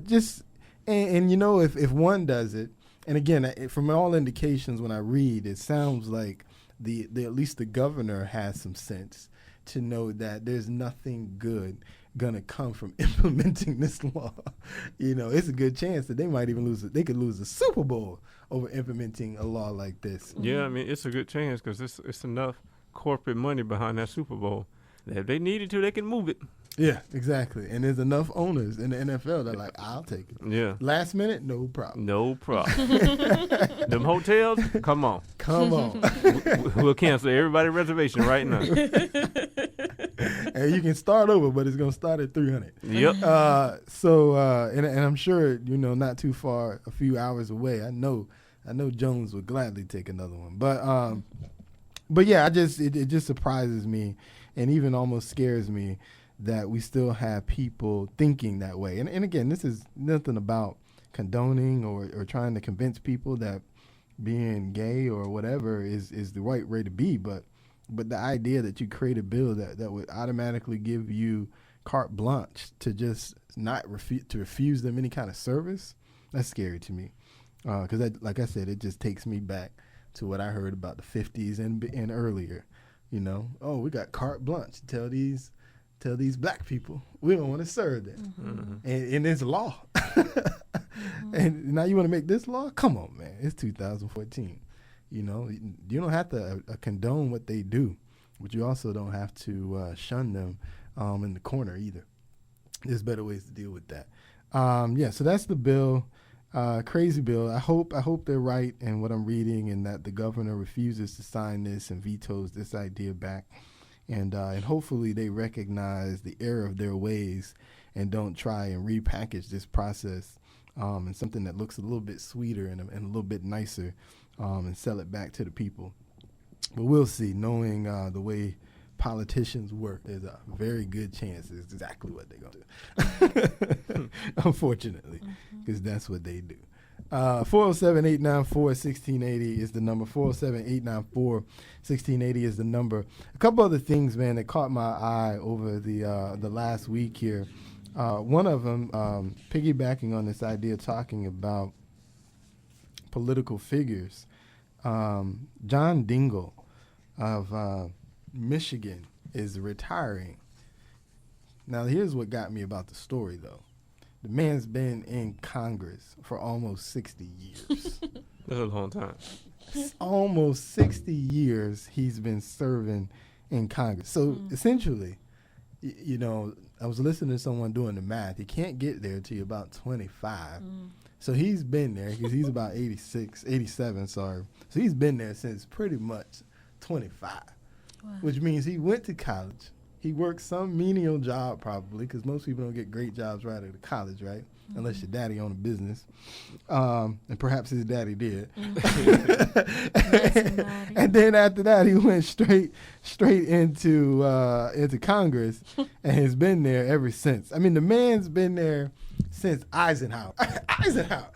just, and you know, if one does it, and again, from all indications when I read, it sounds like the at least the governor has some sense to know that there's nothing good gonna come from implementing this law. You know, it's a good chance that they might even lose it. They could lose the Super Bowl over implementing a law like this. Yeah, I mean, it's a good chance because it's enough corporate money behind that Super Bowl that if they needed to, they can move it. Yeah, exactly. And there's enough owners in the NFL that are like, I'll take it. Yeah. Last minute, no problem. No problem. Them hotels, come on. Come on. We'll cancel everybody's reservation right now. And you can start over, but it's going to start at 300. Yep. And I'm sure, you know, not too far, a few hours away, I know Jones would gladly take another one. But yeah, it just surprises me and even almost scares me that we still have people thinking that way. And again, this is nothing about condoning or trying to convince people that being gay or whatever is the right way to be. But the idea that you create a bill that would automatically give you carte blanche to just not refuse them any kind of service, that's scary to me. Because like I said, it just takes me back to what I heard about the 50s and earlier. You know, oh, we got carte blanche. Tell these black people we don't want to serve them. Mm-hmm. And it's law. And now you want to make this law? Come on, man. It's 2014. You know, you don't have to condone what they do, but you also don't have to shun them in the corner either. There's better ways to deal with that. So that's the bill. Crazy bill. I hope they're right in what I'm reading and that the governor refuses to sign this and vetoes this idea back. And hopefully they recognize the error of their ways and don't try and repackage this process in something that looks a little bit sweeter and a little bit nicer and sell it back to the people. But we'll see. Knowing the way politicians work, there's a very good chance it's exactly what they're going to do, unfortunately, because that's what they do. 407-894-1680 is the number. 407-894-1680 is the number. A couple other things, man, that caught my eye over the last week here. One of them, piggybacking on this idea, talking about political figures. John Dingell of Michigan is retiring. Now, here's what got me about the story, though. The man's been in Congress for almost 60 years. That's a long time. Almost 60 years he's been serving in Congress. So essentially, you know, I was listening to someone doing the math. You can't get there till you're about 25. So he's been there because he's about 87, sorry. So he's been there since pretty much 25, which means he went to college. He worked some menial job probably because most people don't get great jobs right out of college, right? Unless your daddy owned a business. And perhaps his daddy did. And then after that, he went straight into Congress and has been there ever since. I mean, the man's been there since Eisenhower. Eisenhower.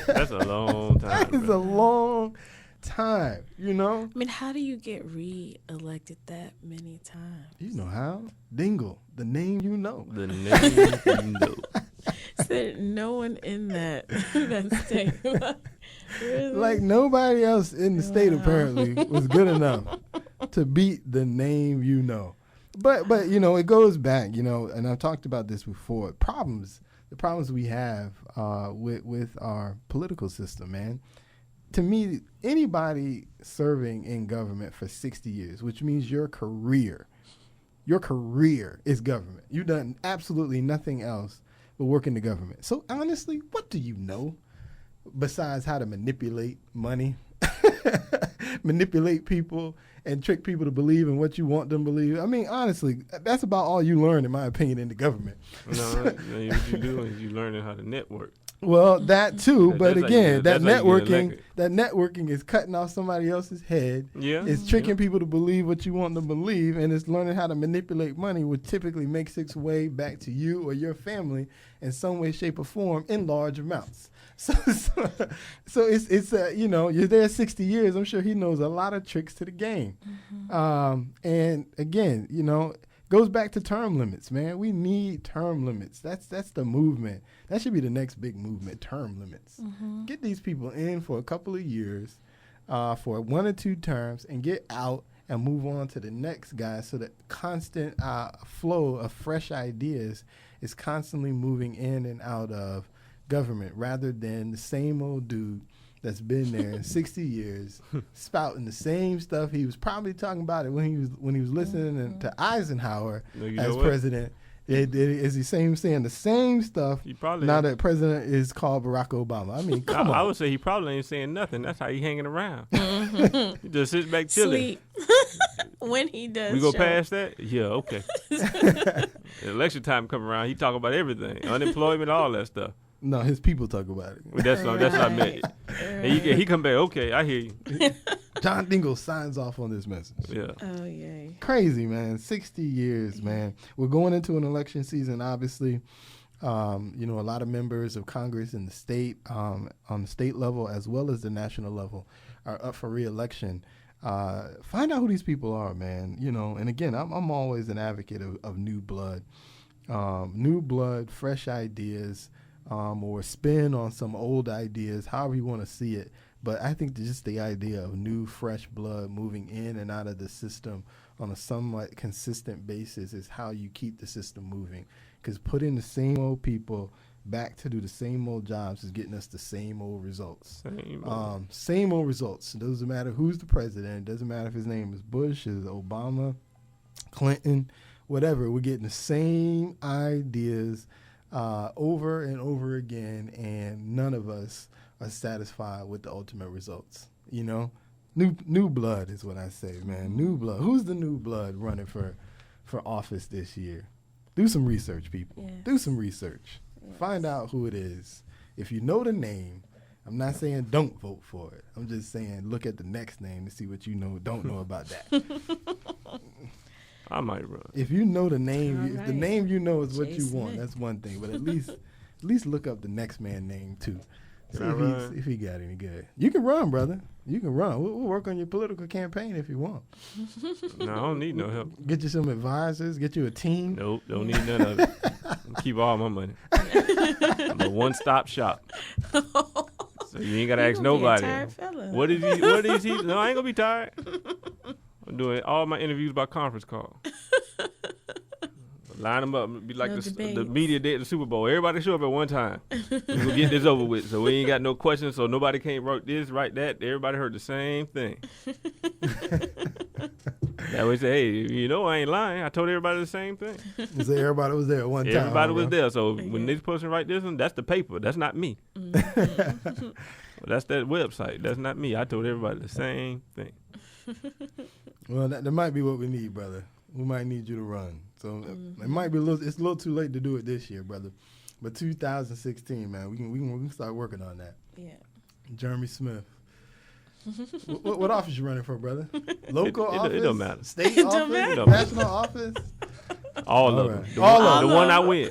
That's a long time. That is a long time, you know? I mean, how do you get re-elected that many times? You know how? Dingle, the name you know. The name you know. Said no one in that state. Really? Like nobody else in the state apparently was good enough to beat the name you know. But you know, it goes back, you know, and I've talked about this before. The problems we have with our political system, man. To me, anybody serving in government for 60 years, which means your career is government. You've done absolutely nothing else but work in the government. So honestly, what do you know besides how to manipulate money, manipulate people, and trick people to believe in what you want them to believe? I mean, honestly, that's about all you learn, in my opinion, in the government. No, what you do is you learning how to network. Well, that too, but again, that networking is cutting off somebody else's head. Yeah, It's tricking people to believe what you want them to believe, and it's learning how to manipulate money, which typically makes its way back to you or your family in some way, shape, or form in large amounts. So it's you know, you're there 60 years. I'm sure he knows a lot of tricks to the game. And again, you know, goes back to term limits, man. We need term limits. That's the movement. That should be the next big movement, term limits. Get these people in for a couple of years, for 1 or 2 terms, and get out and move on to the next guy so that constant flow of fresh ideas is constantly moving in and out of government rather than the same old dude that's been there in 60 years, spouting the same stuff. He was probably talking about it when he was listening to Eisenhower as president. Is he saying the same stuff now that president is called Barack Obama? I mean, come on. I would say he probably ain't saying nothing. That's how he hanging around. He just sits back chilling. Sleep. When he does. We go past that? Yeah, okay. Election time come around, he talk about everything. Unemployment, all that stuff. No, his people talk about it. Well, that's what I meant. And he come back, okay, I hear you. John Dingle signs off on this message. Yeah. Oh, yay. Crazy, man. 60 years, man. We're going into an election season, obviously. You know, a lot of members of Congress in the state, on the state level as well as the national level, are up for re-election. Find out who these people are, man. You know, and again, I'm always an advocate of new blood. New blood, fresh ideas, or spin on some old ideas, however you want to see it. But I think just the idea of new, fresh blood moving in and out of the system on a somewhat consistent basis is how you keep the system moving. Because putting the same old people back to do the same old jobs is getting us the same old results. Same old results. It doesn't matter who's the president. It doesn't matter if his name is Bush, is Obama, Clinton, whatever. We're getting the same ideas over and over again, and none of us are satisfied with the ultimate results. You know, new blood is what I say, man. New blood. Who's the new blood running for office this year? Do some research, people. Yes. Do some research. Yes. Find out who it is. If you know the name, I'm not saying don't vote for it. I'm just saying look at the next name to see what you don't know about that. I might run. If you know the name, if the name you know is what Jay you want, Smith. that's one thing. But at least look up the next man's name too. See if he got any good. You can run, brother. You can run. We'll work on your political campaign if you want. No, I don't need no help. Get you some advisors. Get you a team. Nope, don't need none of it. Keep all my money. I'm a one-stop shop. So you ain't gotta ask nobody. What is he? No, I ain't gonna be tired. I'm doing all my interviews by conference call. Line them up. Be like No the debates. media day at the Super Bowl. Everybody show up at one time. We gonna get this over with. So we ain't got no questions. So nobody can't write this, write that. Everybody heard the same thing. That way say, hey, you know I ain't lying. I told everybody the same thing. So everybody was there at one time. Everybody was bro. there. So when this person write this one, that's the paper. That's not me. Well, that's that website. That's not me. I told everybody the same thing. Well, that might be what we need, brother. We might need you to run. So it might be it's a little too late to do it this year, brother. But 2016, man, we can start working on that. Yeah. Jeremy Smith. what office you running for, brother? Local office? It don't matter. State It office? don't matter. National office? All of right. them. The All one, of the them. one I win.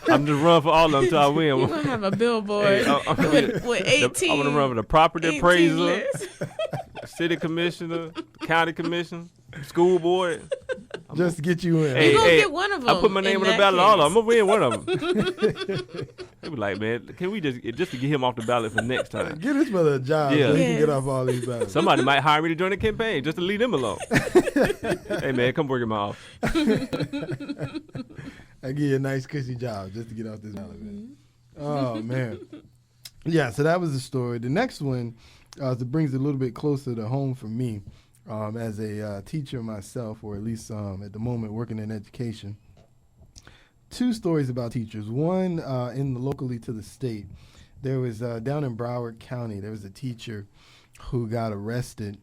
I'm just run for all of them until I win. You're going to have a billboard Hey, with 18. I'm gonna run for the property 18 appraiser, lists. city commissioner, county commission, school board. Just to get you in. Hey, You gonna hey, get one of I them put my name in on the that ballot. All of them. case. I'm gonna win one of them. They be like, man, can we just to get him off the ballot for next time? Get this brother a job Yeah. so he can Yes. get off all these ballots. Somebody might hire me to join the campaign just to leave them alone. Hey man, come work in my office. I give you a nice cushy job just to get off this ballot, man. Oh man. Yeah, so that was the story. The next one it brings it a little bit closer to home for me as a teacher myself, or at least at the moment working in education. Two stories about teachers. One locally to the state. There was down in Broward County, there was a teacher who got arrested,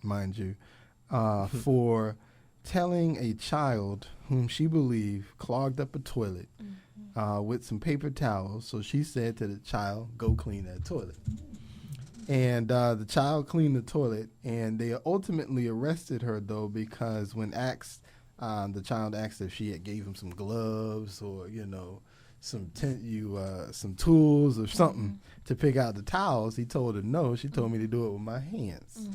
mind you, for telling a child whom she believed clogged up a toilet with some paper towels. So she said to the child, go clean that toilet. And the child cleaned the toilet, and they ultimately arrested her, though, because when the child asked if she had gave him some gloves or, some tools or something to pick out the towels, he told her no. She told me to do it with my hands.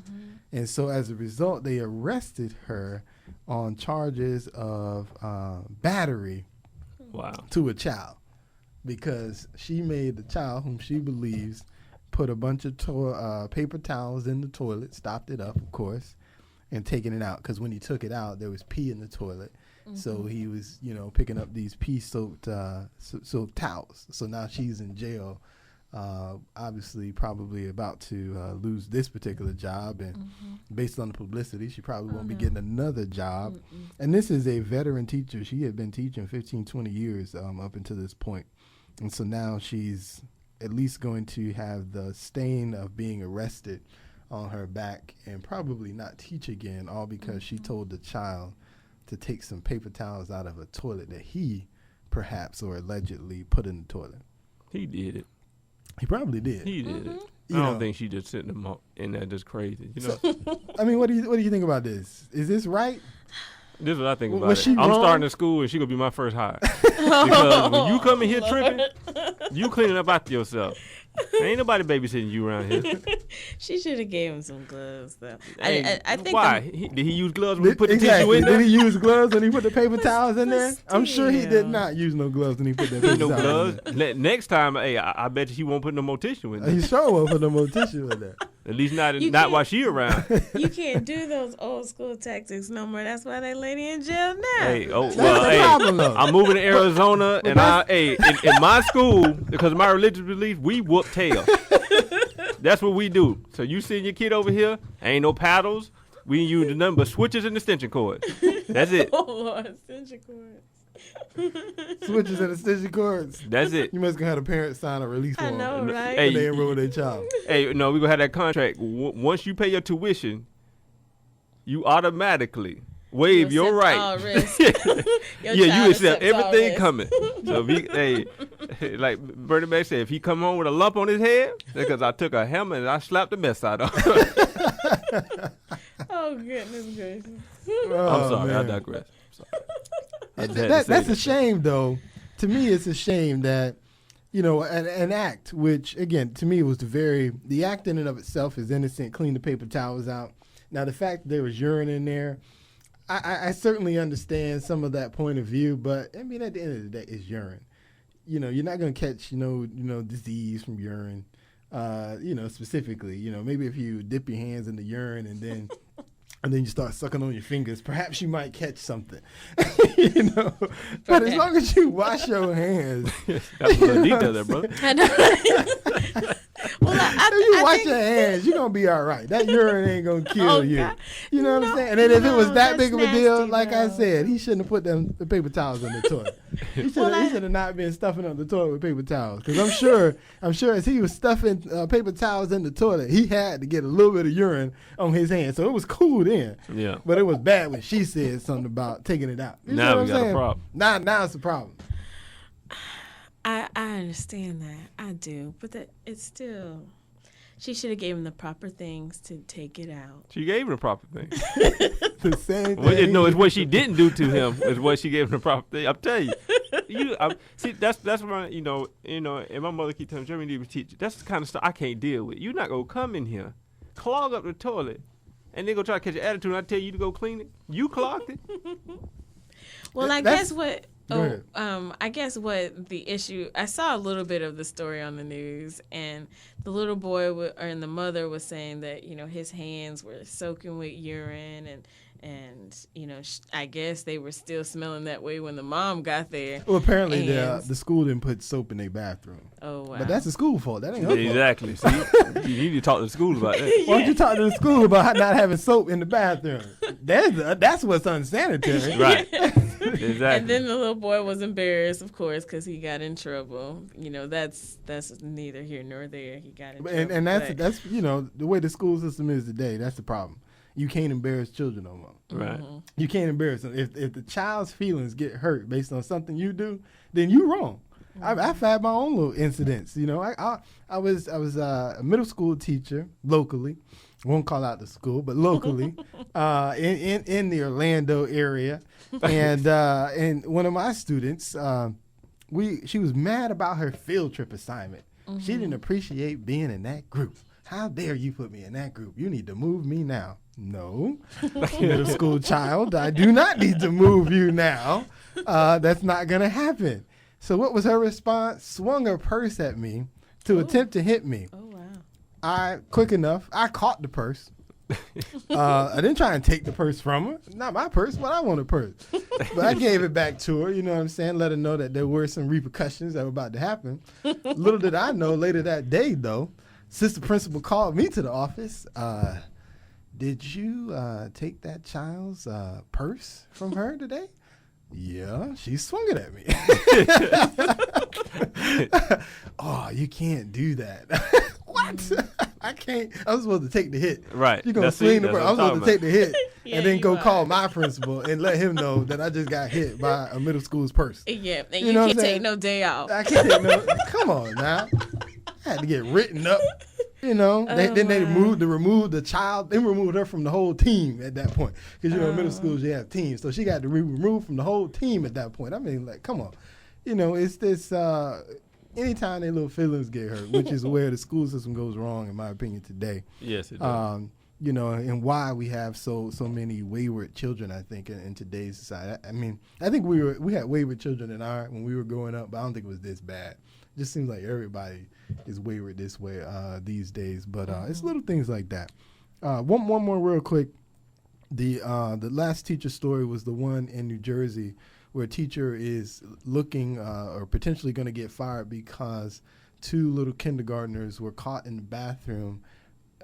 And so as a result, they arrested her on charges of battery Wow. to a child, because she made the child, whom she believes put a bunch of paper towels in the toilet, stopped it up, of course, and taking it out. Because when he took it out, there was pee in the toilet. So he was, picking up these pee-soaked soaked towels. So now she's in jail, obviously probably about to lose this particular job. And based on the publicity, she probably won't be getting another job. And this is a veteran teacher. She had been teaching 15, 20 years up until this point. And so now she's at least going to have the stain of being arrested on her back and probably not teach again, all because she told the child to take some paper towels out of a toilet that he perhaps or allegedly put in the toilet. He did it. He probably did. He did it. You I don't know. think she just sitting them in there just crazy. I mean, what do you think about this? Is this right? This is what I think about Was it. she I'm wrong? starting a school, and she gonna be my first hire. Because when you come in here tripping, you cleaning up after yourself. Ain't nobody babysitting you around here. She should have gave him some gloves, though. Hey, I think why? Did he use gloves when he put the tissue Exactly. in there? Did he use gloves when he put the paper towels in there? I'm sure he did Still. not use no gloves when he put that paper No towels gloves. in there. Next time, hey, I bet you he won't put no more tissue in there. He sure won't put no more tissue in there. At least not You while can't- she around. You can't do those old school tactics no more. That's why that lady in jail now. Hey, oh That's well, the hey, problem, though. I'm moving to Arizona, but and in my school, because of my religious belief, we whoop tail. That's what we do. So you send your kid over here, ain't no paddles. We ain't using nothing but switches and extension cord. That's it. Oh, Lord, extension cords. Switches and extension cords. That's it. You must have had a parent sign a release I form know, right? Hey, when they enroll their child. Hey, no, we gonna have that contract. Once you pay your tuition, you automatically waive You your accept all right. risk. Your Yeah, child you accept accepts all everything risk. coming. So if he, like Bernie Mac said, if he come home with a lump on his head, because I took a hammer and I slapped the mess out of him. Oh, goodness gracious. I'm sorry, I man. digress. Sorry. I just had to say That's that. a shame, though. To me, it's a shame that, an act, which, again, to me was the act in and of itself is innocent, clean the paper towels out. Now, the fact that there was urine in there, I certainly understand some of that point of view, but, I mean, at the end of the day, it's urine. You're not going to catch, disease from urine, specifically. Maybe if you dip your hands in the urine and then and then you start sucking on your fingers, perhaps you might catch something. You know, but as long as you wash your hands, That's a little detail there, brother. I know. Well, if you wash think- your hands, you're gonna be all right. That urine ain't gonna kill Oh, you. God. You know what I'm No, saying? And then if it was no, that that's big of a deal, nasty, like I though. said, he shouldn't have put the paper towels in the toilet. He should have not been stuffing up the toilet with paper towels. Because I'm sure as he was stuffing paper towels in the toilet, he had to get a little bit of urine on his hands. So it was cool then. Yeah. But it was bad when she said something about taking it out. You see Now what we I'm got a saying? problem. Now it's a problem. I understand that. I do. But it's still, she should have gave him the proper things to take it out. She gave him the proper thing. The same Well, thing. no, it's what she didn't do to him. Is what she gave him the proper thing. I'm telling you, see that's what you know. And my mother keep telling me, Jeremy, need to teach you. That's the kind of stuff I can't deal with. You're not gonna come in here, clog up the toilet, and then go try to catch your attitude. And I tell you to go clean it. You clogged it. Well, I That's- guess what. Go ahead. I guess what the issue. I saw a little bit of the story on the news, and the little boy and the mother was saying that his hands were soaking with urine, and I guess they were still smelling that way when the mom got there. Well, apparently And- the school didn't put soap in their bathroom. Oh wow! But that's the school fault. That ain't her fault. Exactly. See, you need to talk to the school about that. Why don't you talk to the school about not having soap in the bathroom? That's what's unsanitary. Right. Exactly. And then the little boy was embarrassed, of course, because he got in trouble. That's neither here nor there. He got in trouble. And but- that's the way the school system is today. That's the problem. You can't embarrass children no more. Right. You can't embarrass them. If the child's feelings get hurt based on something you do, then you wrong. I've had my own little incidents. I was a middle school teacher locally. Won't call out the school, but locally, in the Orlando area, and one of my students, she was mad about her field trip assignment. She didn't appreciate being in that group. How dare you put me in that group? You need to move me now. No, middle school child, I do not need to move you now. That's not gonna happen. So what was her response? Swung her purse at me to attempt to hit me. Oh wow! I caught the purse. I didn't try and take the purse from her. Not my purse, but I want a purse. But I gave it back to her, you know what I'm saying? Let her know that there were some repercussions that were about to happen. Little did I know, later that day, though, sister principal called me to the office. Did you take that child's purse from her today? Yeah, she swung it at me. Oh, you can't do that. What? I can't. I'm supposed to take the hit. Right. You're going to That's swing it. the That's purse. what I'm I'm supposed to talking take the hit Yeah, and then you go are. call my principal and let him know that I just got hit by a middle school's purse. Yeah, and You you, know what can't I'm take saying? no day off. I can't take no. Come on now. I had to get written up. They removed the child. They removed her from the whole team at that point. Because, middle schools, you have teams. So she got to be removed from the whole team at that point. I mean, like, come on. It's this, anytime their little feelings get hurt, which is where the school system goes wrong, in my opinion, today. Yes, it does. And why we have so many wayward children, I think, in today's society. I mean, I think we had wayward children when we were growing up, but I don't think it was this bad. It just seems like everybody is wayward this way these days. But it's little things like that. One more real quick. The last teacher story was the one in New Jersey where a teacher is looking or potentially going to get fired because two little kindergartners were caught in the bathroom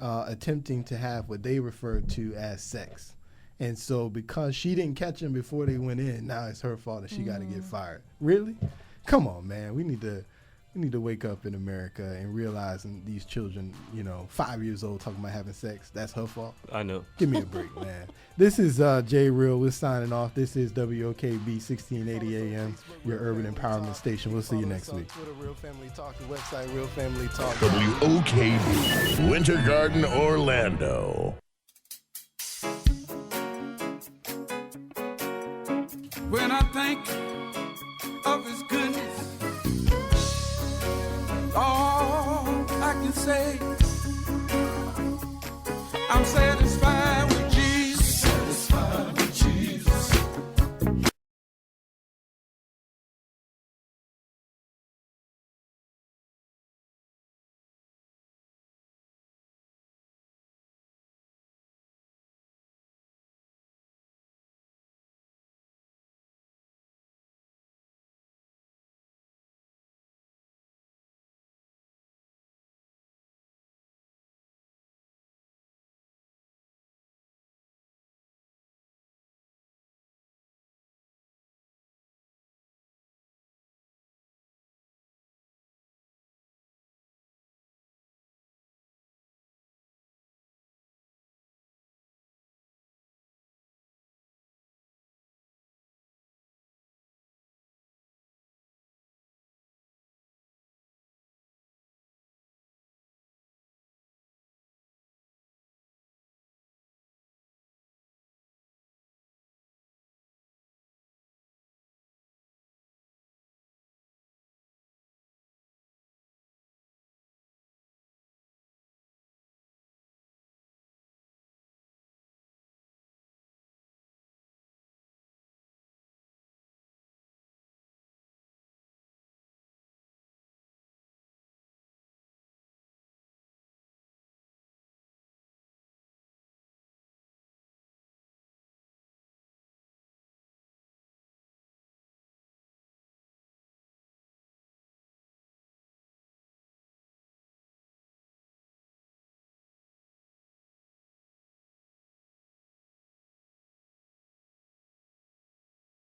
attempting to have what they referred to as sex. And so because she didn't catch them before they went in, now it's her fault that she got to get fired. Really? Come on, man. We need to wake up in America and realize these children, 5 years old talking about having sex, that's her fault. I know. Give me a break, man. This is J Real. We're signing off. This is WOKB 1680 AM, your urban empowerment station. We'll see you next week. Twitter, Real Family Talk, the website, RealFamilyTalk. WOKB, Winter Garden, Orlando. When I think of his goodness, all I can say